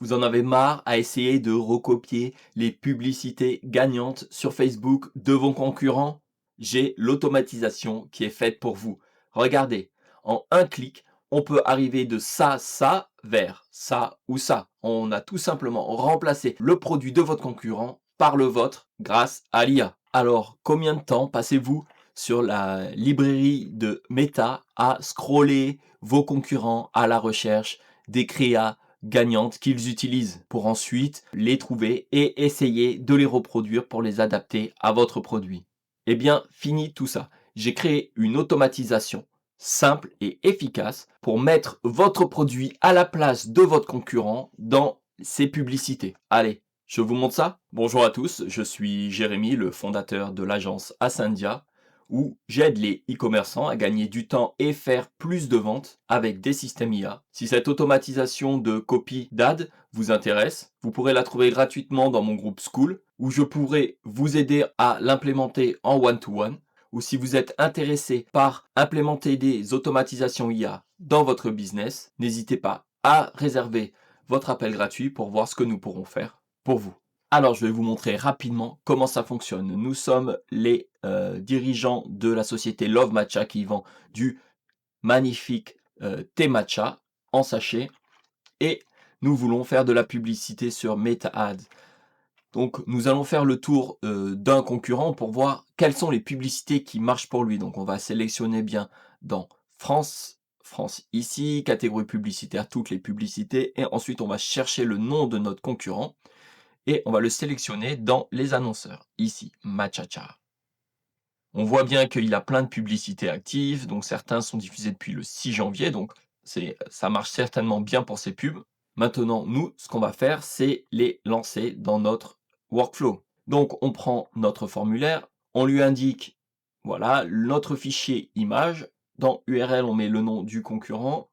Vous en avez marre à essayer de recopier les publicités gagnantes sur Facebook de vos concurrents? J'ai l'automatisation qui est faite pour vous. Regardez, en un clic, on peut arriver de ça vers ça ou ça. On a tout simplement remplacé le produit de votre concurrent par le vôtre grâce à l'IA. Alors, combien de temps passez-vous sur la librairie de Meta à scroller vos concurrents à la recherche des créas gagnantes qu'ils utilisent pour ensuite les trouver et essayer de les reproduire pour les adapter à votre produit? Eh bien, fini tout ça. J'ai créé une automatisation simple et efficace pour mettre votre produit à la place de votre concurrent dans ses publicités. Allez, je vous montre ça. Bonjour à tous, je suis Jérémy, le fondateur de l'agence Ascendia, où j'aide les e-commerçants à gagner du temps et faire plus de ventes avec des systèmes IA. Si cette automatisation de copie d'ad vous intéresse, vous pourrez la trouver gratuitement dans mon groupe School, où je pourrai vous aider à l'implémenter en one-to-one, ou si vous êtes intéressé par implémenter des automatisations IA dans votre business, n'hésitez pas à réserver votre appel gratuit pour voir ce que nous pourrons faire pour vous. Alors, je vais vous montrer rapidement comment ça fonctionne. Nous sommes les dirigeants de la société Love Matcha qui vend du magnifique thé matcha en sachet et nous voulons faire de la publicité sur Meta Ads. Donc, nous allons faire le tour d'un concurrent pour voir quelles sont les publicités qui marchent pour lui. Donc, on va sélectionner bien dans France, France ici, catégorie publicitaire, toutes les publicités, et ensuite on va chercher le nom de notre concurrent et on va le sélectionner dans les annonceurs, ici, Machacha. On voit bien qu'il a plein de publicités actives, donc certains sont diffusés depuis le 6 janvier, donc ça marche certainement bien pour ces pubs. Maintenant, nous, ce qu'on va faire, c'est les lancer dans notre workflow. Donc, on prend notre formulaire, on lui indique, voilà, notre fichier image. Dans URL, on met le nom du concurrent.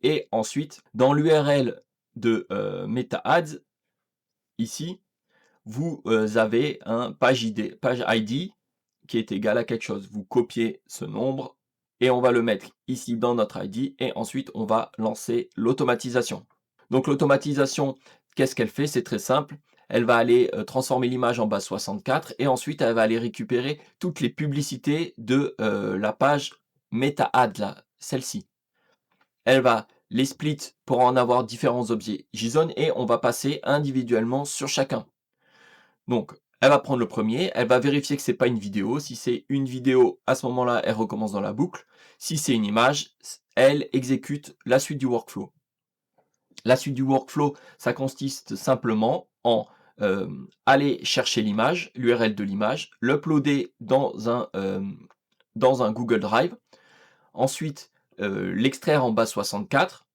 Et ensuite, dans l'URL de Meta Ads, ici, vous avez un page ID qui est égal à quelque chose. Vous copiez ce nombre et on va le mettre ici dans notre ID et ensuite on va lancer l'automatisation. Donc l'automatisation, qu'est-ce qu'elle fait? C'est très simple. Elle va aller transformer l'image en base 64 et ensuite elle va aller récupérer toutes les publicités de la page Meta Ad, là, celle-ci. Elle va les split pour en avoir différents objets JSON et on va passer individuellement sur chacun. Donc, elle va prendre le premier, elle va vérifier que c'est pas une vidéo. Si c'est une vidéo, à ce moment-là, elle recommence dans la boucle. Si c'est une image, elle exécute la suite du workflow. La suite du workflow, ça consiste simplement en aller chercher l'image, l'URL de l'image, l'uploader dans un Google Drive, ensuite l'extraire en base 64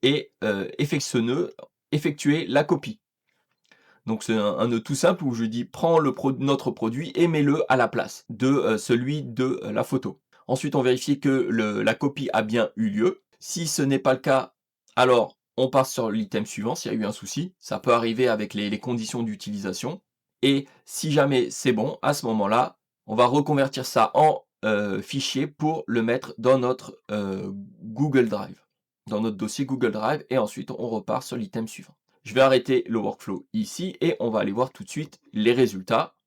et effectuer la copie. Donc c'est un nœud tout simple où je dis prends notre produit et mets-le à la place de celui de la photo. Ensuite, on vérifie que la copie a bien eu lieu. Si ce n'est pas le cas, alors on passe sur l'item suivant s'il y a eu un souci. Ça peut arriver avec les conditions d'utilisation. Et si jamais c'est bon, à ce moment-là, on va reconvertir ça en fichier pour le mettre dans notre Google Drive, dans notre dossier Google Drive, et ensuite on repart sur l'item suivant. Je vais arrêter le workflow ici et on va aller voir tout de suite les résultats.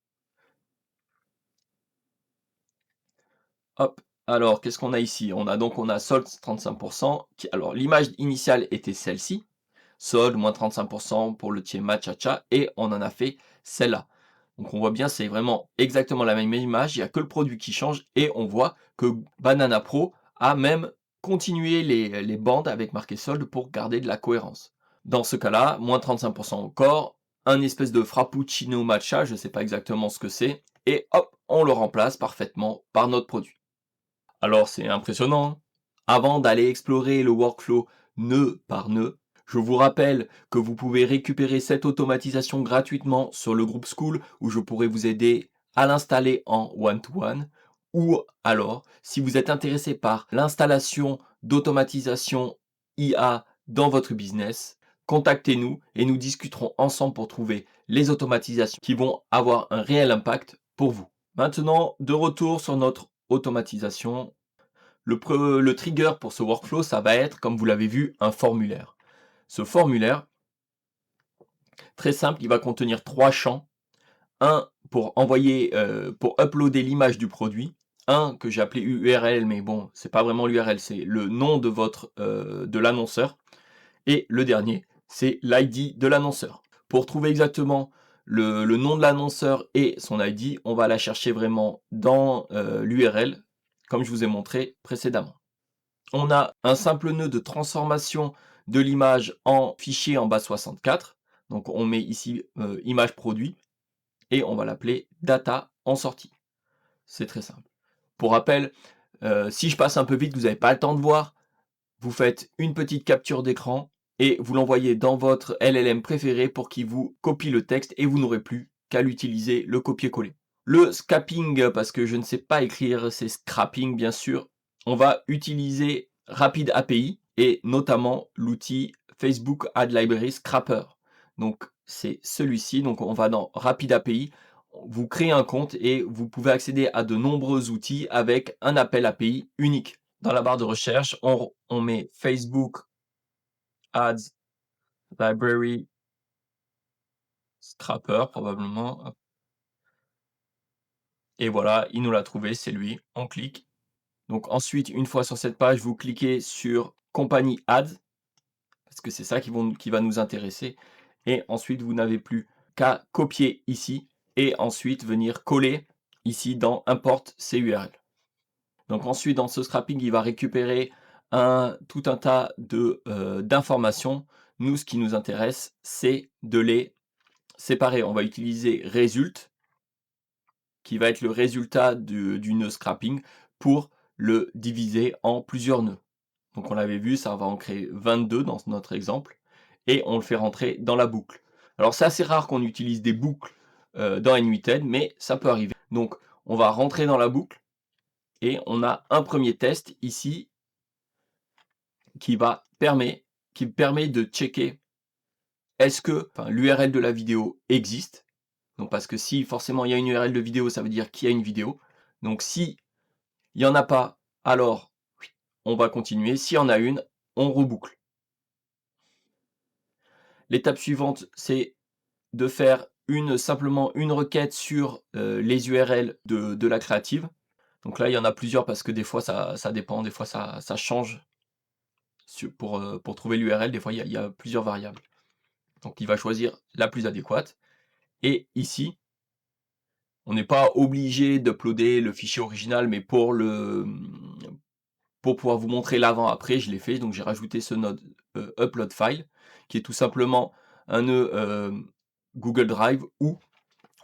Hop. Alors, qu'est-ce qu'on a ici? On a solde 35%. Alors, l'image initiale était celle-ci. Solde, moins 35% pour le tiers Machacha. Et on en a fait celle-là. Donc, on voit bien, c'est vraiment exactement la même image. Il n'y a que le produit qui change. Et on voit que Banana Pro a même continué les bandes avec marqué solde pour garder de la cohérence. Dans ce cas-là, moins 35% encore. Un espèce de frappuccino matcha, je ne sais pas exactement ce que c'est. Et hop, on le remplace parfaitement par notre produit. Alors c'est impressionnant, hein. Avant d'aller explorer le workflow nœud par nœud, je vous rappelle que vous pouvez récupérer cette automatisation gratuitement sur le groupe School où je pourrai vous aider à l'installer en one-to-one. Ou alors, si vous êtes intéressé par l'installation d'automatisation IA dans votre business, contactez-nous et nous discuterons ensemble pour trouver les automatisations qui vont avoir un réel impact pour vous. Maintenant, de retour sur notre automatisation, le trigger pour ce workflow, ça va être, comme vous l'avez vu, un formulaire. Ce formulaire, Très simple, il va contenir 3 champs. Un pour envoyer, pour uploader l'image du produit. Un que j'ai appelé URL, mais bon, c'est pas vraiment l'URL, c'est le nom de votre, de l'annonceur. Et le dernier, c'est l'ID de l'annonceur. Pour trouver exactement le nom de l'annonceur et son ID, on va la chercher vraiment dans l'URL, comme je vous ai montré précédemment. On a un simple nœud de transformation de l'image en fichier en base 64. Donc on met ici image produit et on va l'appeler data en sortie. C'est très simple. Pour rappel, si je passe un peu vite, vous n'avez pas le temps de voir, vous faites une petite capture d'écran et vous l'envoyez dans votre LLM préféré pour qu'il vous copie le texte et vous n'aurez plus qu'à l'utiliser, le copier-coller. Le scrapping, parce que je ne sais pas écrire, c'est scrapping bien sûr. On va utiliser Rapid API et notamment l'outil Facebook Ad Library Scrapper. Donc c'est celui-ci, donc on va dans Rapid API, vous créez un compte et vous pouvez accéder à de nombreux outils avec un appel API unique. Dans la barre de recherche, on met Facebook Ads Library Scrapper probablement. Et voilà, il nous l'a trouvé, c'est lui. On clique. Donc ensuite, une fois sur cette page, vous cliquez sur Compagnie Ads, parce que c'est ça qui va nous intéresser. Et ensuite, vous n'avez plus qu'à copier ici et ensuite venir coller ici dans Import CURL. Donc ensuite, dans ce scrapping, il va récupérer tout un tas d'informations. Nous, ce qui nous intéresse, c'est de les séparer. On va utiliser result, qui va être le résultat du nœud scrapping, pour le diviser en plusieurs nœuds. Donc on l'avait vu, ça va en créer 22 dans notre exemple, et on le fait rentrer dans la boucle. Alors c'est assez rare qu'on utilise des boucles dans NWT, mais ça peut arriver. Donc on va rentrer dans la boucle, et on a un premier test ici qui permet de checker est-ce que l'URL de la vidéo existe. Donc parce que si forcément il y a une URL de vidéo, ça veut dire qu'il y a une vidéo. Donc si il n'y en a pas, alors on va continuer. S'il y en a une, on reboucle. L'étape suivante, c'est de faire simplement une requête sur les URL de la créative. Donc là, il y en a plusieurs parce que des fois ça dépend, des fois ça change pour trouver l'URL. Des fois, il y a plusieurs variables. Donc il va choisir la plus adéquate. Et ici, on n'est pas obligé d'uploader le fichier original, mais pour pouvoir vous montrer l'avant-après, je l'ai fait. Donc j'ai rajouté ce node upload file, qui est tout simplement un nœud Google Drive où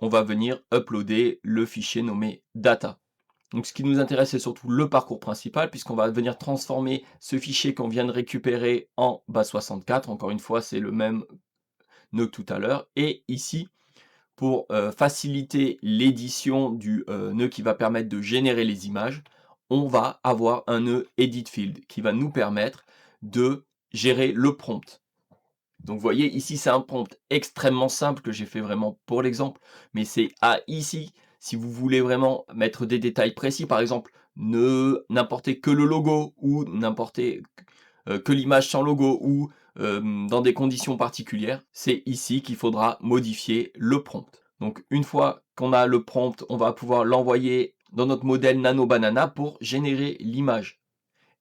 on va venir uploader le fichier nommé data. Donc ce qui nous intéresse, c'est surtout le parcours principal, puisqu'on va venir transformer ce fichier qu'on vient de récupérer en base 64. Encore une fois, c'est le même nœud que tout à l'heure. Et ici, pour faciliter l'édition du nœud qui va permettre de générer les images, on va avoir un nœud edit field qui va nous permettre de gérer le prompt. Donc vous voyez ici, c'est un prompt extrêmement simple que j'ai fait vraiment pour l'exemple, mais c'est à ici, si vous voulez vraiment mettre des détails précis, par exemple n'importer que le logo ou n'importer que l'image sans logo ou dans des conditions particulières, c'est ici qu'il faudra modifier le prompt. Donc une fois qu'on a le prompt, on va pouvoir l'envoyer dans notre modèle Nano Banana pour générer l'image.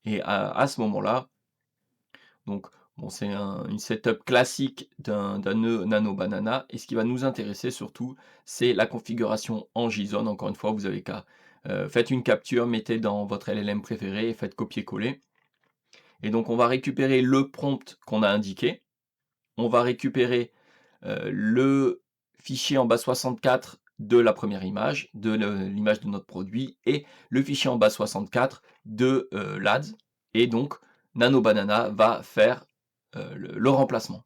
Et à ce moment-là, donc bon, c'est une setup classique d'un nœud Nano Banana. Et ce qui va nous intéresser surtout, c'est la configuration en JSON. Encore une fois, vous avez qu'à faites une capture, mettez dans votre LLM préféré et faites copier-coller. Et donc on va récupérer le prompt qu'on a indiqué. On va récupérer le fichier en base 64 de la première image, de l'image de notre produit, et le fichier en base 64 de l'ADS. Et donc Nano Banana va faire le remplacement.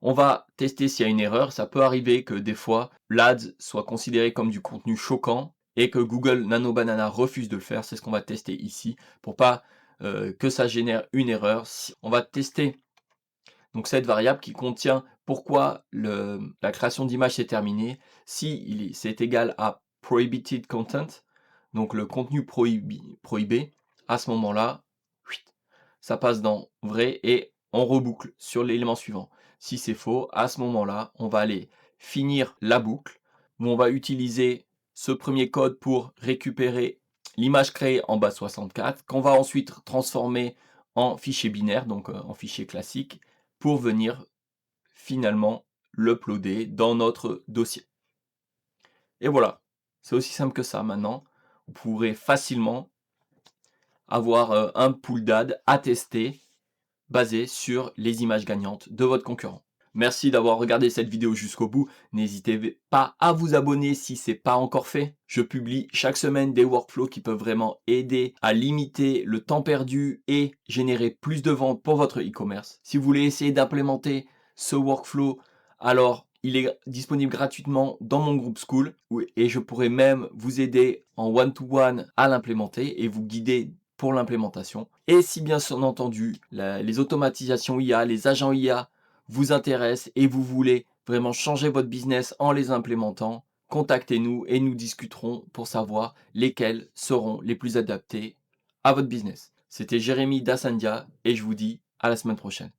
On va tester s'il y a une erreur. Ça peut arriver que des fois l'ADS soit considéré comme du contenu choquant et que Google Nano Banana refuse de le faire. C'est ce qu'on va tester ici pour pas que ça génère une erreur. On va tester donc cette variable qui contient pourquoi la création d'image s'est terminée. Si c'est égal à prohibited content, donc le contenu prohibé, à ce moment-là, ça passe dans vrai et on reboucle sur l'élément suivant. Si c'est faux, à ce moment-là, on va aller finir la boucle où on va utiliser ce premier code pour récupérer l'image créée en base 64 qu'on va ensuite transformer en fichier binaire, donc en fichier classique, pour venir finalement l'uploader dans notre dossier. Et voilà, c'est aussi simple que ça maintenant. Vous pourrez facilement avoir un pool d'ad à tester basé sur les images gagnantes de votre concurrent. Merci d'avoir regardé cette vidéo jusqu'au bout. N'hésitez pas à vous abonner si ce n'est pas encore fait. Je publie chaque semaine des workflows qui peuvent vraiment aider à limiter le temps perdu et générer plus de ventes pour votre e-commerce. Si vous voulez essayer d'implémenter ce workflow, alors il est disponible gratuitement dans mon groupe School et je pourrais même vous aider en one-to-one à l'implémenter et vous guider pour l'implémentation. Et si bien entendu les automatisations IA, les agents IA vous intéressent et vous voulez vraiment changer votre business en les implémentant, contactez-nous et nous discuterons pour savoir lesquels seront les plus adaptés à votre business. C'était Jérémy Dassandia et je vous dis à la semaine prochaine.